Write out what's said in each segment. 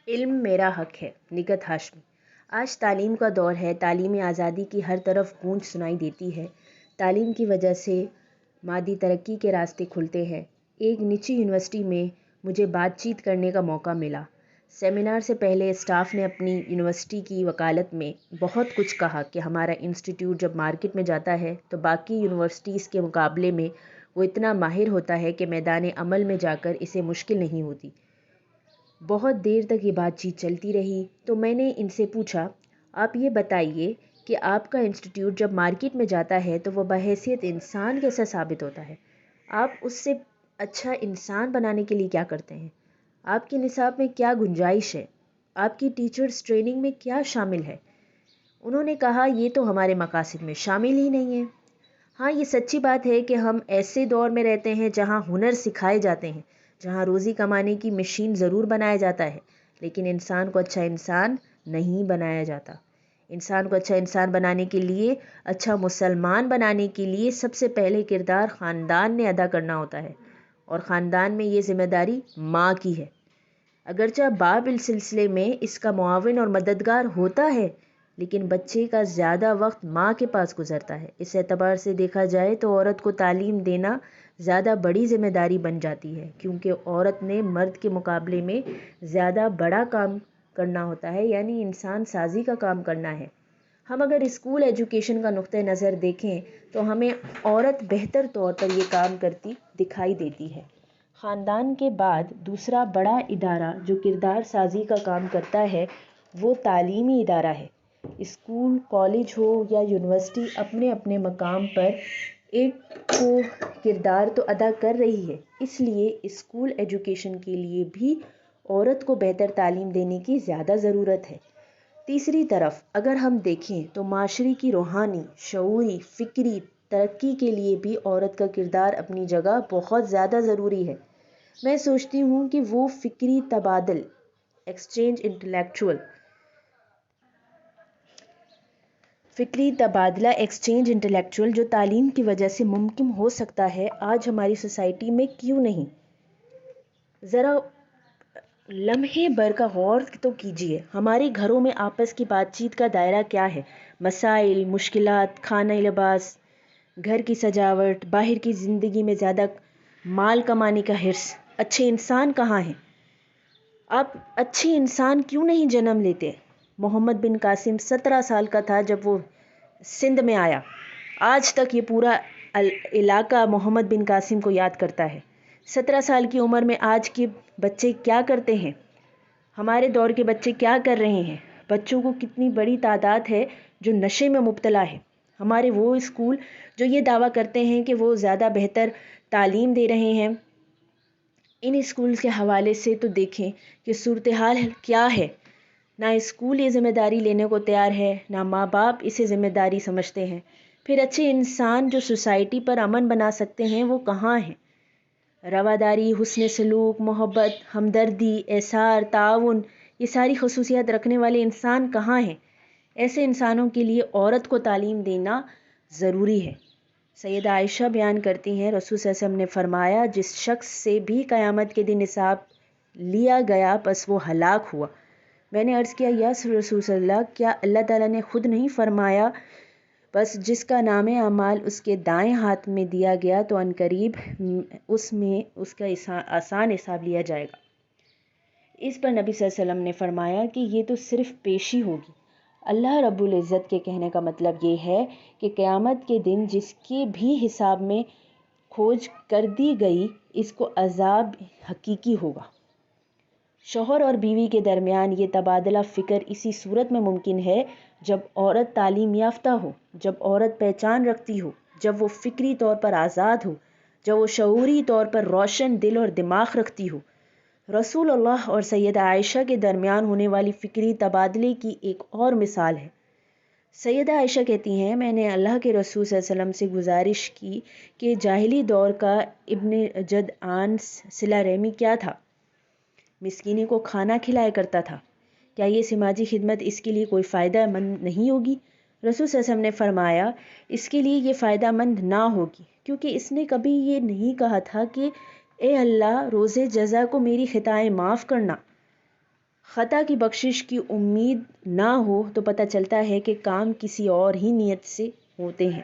علم میرا حق ہے، نگہت ہاشمی۔ آج تعلیم کا دور ہے، تعلیمی آزادی کی ہر طرف گونج سنائی دیتی ہے۔ تعلیم کی وجہ سے مادی ترقی کے راستے کھلتے ہیں۔ ایک نجی یونیورسٹی میں مجھے بات چیت کرنے کا موقع ملا۔ سیمینار سے پہلے اسٹاف نے اپنی یونیورسٹی کی وکالت میں بہت کچھ کہا کہ ہمارا انسٹیٹیوٹ جب مارکیٹ میں جاتا ہے تو باقی یونیورسٹیز کے مقابلے میں وہ اتنا ماہر ہوتا ہے کہ میدان عمل میں جا کر اسے مشکل نہیں ہوتی۔ بہت دیر تک یہ بات چیت چلتی رہی تو میں نے ان سے پوچھا، آپ یہ بتائیے کہ آپ کا انسٹیٹیوٹ جب مارکیٹ میں جاتا ہے تو وہ بحیثیت انسان کیسا ثابت ہوتا ہے؟ آپ اس سے اچھا انسان بنانے کے لیے کیا کرتے ہیں؟ آپ کے نصاب میں کیا گنجائش ہے؟ آپ کی ٹیچرز ٹریننگ میں کیا شامل ہے؟ انہوں نے کہا، یہ تو ہمارے مقاصد میں شامل ہی نہیں ہے۔ ہاں، یہ سچی بات ہے کہ ہم ایسے دور میں رہتے ہیں جہاں ہنر سکھائے جاتے ہیں، جہاں روزی کمانے کی مشین ضرور بنایا جاتا ہے، لیکن انسان کو اچھا انسان نہیں بنایا جاتا۔ انسان کو اچھا انسان بنانے کے لیے، اچھا مسلمان بنانے کے لیے سب سے پہلے کردار خاندان نے ادا کرنا ہوتا ہے، اور خاندان میں یہ ذمہ داری ماں کی ہے۔ اگرچہ باپ اس سلسلے میں اس کا معاون اور مددگار ہوتا ہے، لیکن بچے کا زیادہ وقت ماں کے پاس گزرتا ہے۔ اس اعتبار سے دیکھا جائے تو عورت کو تعلیم دینا زیادہ بڑی ذمہ داری بن جاتی ہے، کیونکہ عورت نے مرد کے مقابلے میں زیادہ بڑا کام کرنا ہوتا ہے، یعنی انسان سازی کا کام کرنا ہے۔ ہم اگر اسکول ایجوکیشن کا نقطہ نظر دیکھیں تو ہمیں عورت بہتر طور پر یہ کام کرتی دکھائی دیتی ہے۔ خاندان کے بعد دوسرا بڑا ادارہ جو کردار سازی کا کام کرتا ہے وہ تعلیمی ادارہ ہے۔ اسکول، کالج ہو یا یونیورسٹی اپنے اپنے مقام پر ایک کردار تو ادا کر رہی ہے، اس لیے اسکول ایجوکیشن کے لیے بھی عورت کو بہتر تعلیم دینے کی زیادہ ضرورت ہے۔ تیسری طرف اگر ہم دیکھیں تو معاشرے کی روحانی، شعوری، فکری ترقی کے لیے بھی عورت کا کردار اپنی جگہ بہت زیادہ ضروری ہے۔ میں سوچتی ہوں کہ وہ فکری تبادل ایکسچینج انٹلیکچوئل جو تعلیم کی وجہ سے ممکن ہو سکتا ہے، آج ہماری سوسائٹی میں کیوں نہیں؟ ذرا لمحے بھر کا غور تو کیجیے، ہمارے گھروں میں آپس کی بات چیت کا دائرہ کیا ہے؟ مسائل، مشکلات، کھانا، لباس، گھر کی سجاوٹ، باہر کی زندگی میں زیادہ مال کمانے کا حرص۔ اچھے انسان کہاں ہیں؟ آپ اچھے انسان کیوں نہیں جنم لیتے؟ محمد بن قاسم 17 سال کا تھا جب وہ سندھ میں آیا۔ آج تک یہ پورا علاقہ محمد بن قاسم کو یاد کرتا ہے۔ 17 سال کی عمر میں آج کے بچے کیا کرتے ہیں؟ ہمارے دور کے بچے کیا کر رہے ہیں؟ بچوں کو کتنی بڑی تعداد ہے جو نشے میں مبتلا ہے۔ ہمارے وہ اسکول جو یہ دعویٰ کرتے ہیں کہ وہ زیادہ بہتر تعلیم دے رہے ہیں، ان اسکول کے حوالے سے تو دیکھیں کہ صورتحال کیا ہے۔ نہ اسکول یہ ذمہ داری لینے کو تیار ہے، نہ ماں باپ اسے ذمہ داری سمجھتے ہیں۔ پھر اچھے انسان جو سوسائٹی پر امن بنا سکتے ہیں وہ کہاں ہیں؟ رواداری، حسن سلوک، محبت، ہمدردی، ایثار، تعاون، یہ ساری خصوصیات رکھنے والے انسان کہاں ہیں؟ ایسے انسانوں کے لیے عورت کو تعلیم دینا ضروری ہے۔ سیدہ عائشہ بیان کرتی ہیں، رسول صلی اللہ علیہ وسلم نے فرمایا، جس شخص سے بھی قیامت کے دن حساب لیا گیا بس وہ ہلاک ہوا۔ میں نے عرض کیا، یا رسول اللہ، کیا اللہ تعالیٰ نے خود نہیں فرمایا بس جس کا نام اعمال اس کے دائیں ہاتھ میں دیا گیا تو عنقریب اس کا آسان حساب لیا جائے گا؟ اس پر نبی صلی اللہ علیہ وسلم نے فرمایا کہ یہ تو صرف پیشی ہوگی۔ اللہ رب العزت کے کہنے کا مطلب یہ ہے کہ قیامت کے دن جس کے بھی حساب میں کھوج کر دی گئی، اس کو عذاب حقیقی ہوگا۔ شوہر اور بیوی کے درمیان یہ تبادلہ فکر اسی صورت میں ممکن ہے جب عورت تعلیم یافتہ ہو، جب عورت پہچان رکھتی ہو، جب وہ فکری طور پر آزاد ہو، جب وہ شعوری طور پر روشن دل اور دماغ رکھتی ہو۔ رسول اللہ اور سیدہ عائشہ کے درمیان ہونے والی فکری تبادلے کی ایک اور مثال ہے۔ سیدہ عائشہ کہتی ہیں، میں نے اللہ کے رسول صلی اللہ علیہ وسلم سے گزارش کی کہ جاہلی دور کا ابن جدعان صلہ رحمی کیا تھا؟ مسکینوں کو کھانا کھلایا کرتا تھا۔ کیا یہ سماجی خدمت اس کے لیے کوئی فائدہ مند نہیں ہوگی؟ رسول صلی اللہ علیہ وسلم نے فرمایا، اس کے لیے یہ فائدہ مند نہ ہوگی، کیونکہ اس نے کبھی یہ نہیں کہا تھا کہ اے اللہ، روز جزا کو میری خطائیں معاف کرنا۔ خطا کی بخشش کی امید نہ ہو تو پتہ چلتا ہے کہ کام کسی اور ہی نیت سے ہوتے ہیں.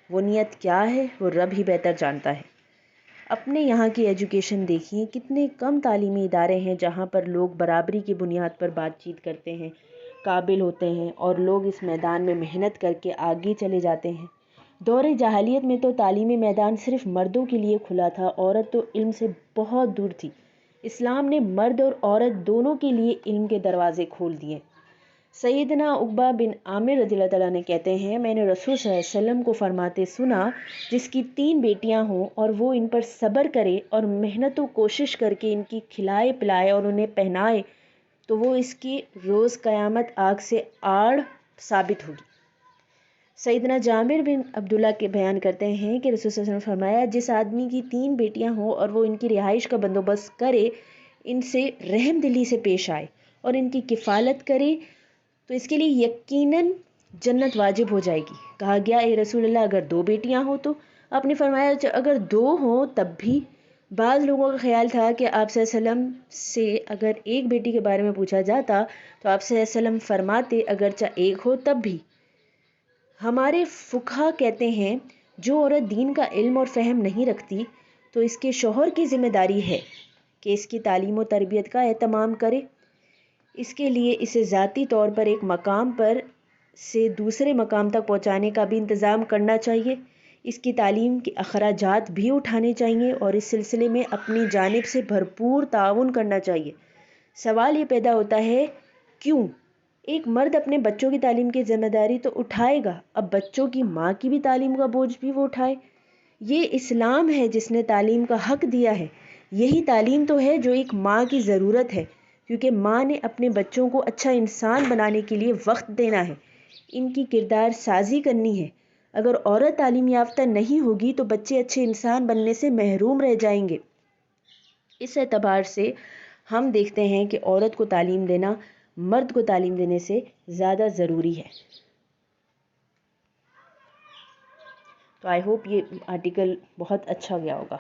وہ نیت کیا ہے وہ رب ہی بہتر جانتا ہے. اپنے یہاں کی ایجوکیشن دیکھیے، کتنے کم تعلیمی ادارے ہیں جہاں پر لوگ برابری کی بنیاد پر بات چیت کرتے ہیں، قابل ہوتے ہیں اور لوگ اس میدان میں محنت کر کے آگے چلے جاتے ہیں. دور جاہلیت میں تو تعلیمی میدان صرف مردوں کے لیے کھلا تھا، عورت تو علم سے بہت دور تھی. اسلام نے مرد اور عورت دونوں کے لیے علم کے دروازے کھول دیے. سیدنا عقبہ بن عامر رضی اللہ تعالیٰ نے کہتے ہیں، میں نے رسول صلی اللہ علیہ وسلم کو فرماتے سنا، جس کی 3 بیٹیاں ہوں اور وہ ان پر صبر کرے اور محنت و کوشش کر کے ان کی کھلائے پلائے اور انہیں پہنائے تو وہ اس کی روز قیامت آگ سے آڑ ثابت ہوگی. سیدنا جابر بن عبداللہ کے بیان کرتے ہیں کہ رسول صلی اللہ علیہ وسلم نے فرمایا، جس آدمی کی 3 بیٹیاں ہوں اور وہ ان کی رہائش کا بندوبست کرے، ان سے رحم دلی سے پیش آئے اور ان کی کفالت کرے تو اس کے لیے یقیناً جنت واجب ہو جائے گی. کہا گیا، اے رسول اللہ، اگر 2 بیٹیاں ہوں تو؟ آپ نے فرمایا، اگر 2 ہوں تب بھی. بعض لوگوں کا خیال تھا کہ آپ صلی اللہ علیہ وسلم سے اگر ایک بیٹی کے بارے میں پوچھا جاتا تو آپ صلی اللہ علیہ وسلم فرماتے اگرچہ ایک ہو تب بھی. ہمارے فقہا کہتے ہیں، جو عورت دین کا علم اور فہم نہیں رکھتی تو اس کے شوہر کی ذمہ داری ہے کہ اس کی تعلیم و تربیت کا اہتمام کرے. اس کے لیے اسے ذاتی طور پر ایک مقام پر سے دوسرے مقام تک پہنچانے کا بھی انتظام کرنا چاہیے. اس کی تعلیم کے اخراجات بھی اٹھانے چاہیے اور اس سلسلے میں اپنی جانب سے بھرپور تعاون کرنا چاہیے. سوال یہ پیدا ہوتا ہے، کیوں؟ ایک مرد اپنے بچوں کی تعلیم کی ذمہ داری تو اٹھائے گا، اب بچوں کی ماں کی بھی تعلیم کا بوجھ بھی وہ اٹھائے. یہ اسلام ہے جس نے تعلیم کا حق دیا ہے. یہی تعلیم تو ہے جو ایک ماں کی ضرورت ہے، کیونکہ ماں نے اپنے بچوں کو اچھا انسان بنانے کے لیے وقت دینا ہے، ان کی کردار سازی کرنی ہے. اگر عورت تعلیم یافتہ نہیں ہوگی تو بچے اچھے انسان بننے سے محروم رہ جائیں گے. اس اعتبار سے ہم دیکھتے ہیں کہ عورت کو تعلیم دینا مرد کو تعلیم دینے سے زیادہ ضروری ہے. تو آئی ہوپ یہ آرٹیکل بہت اچھا گیا ہوگا.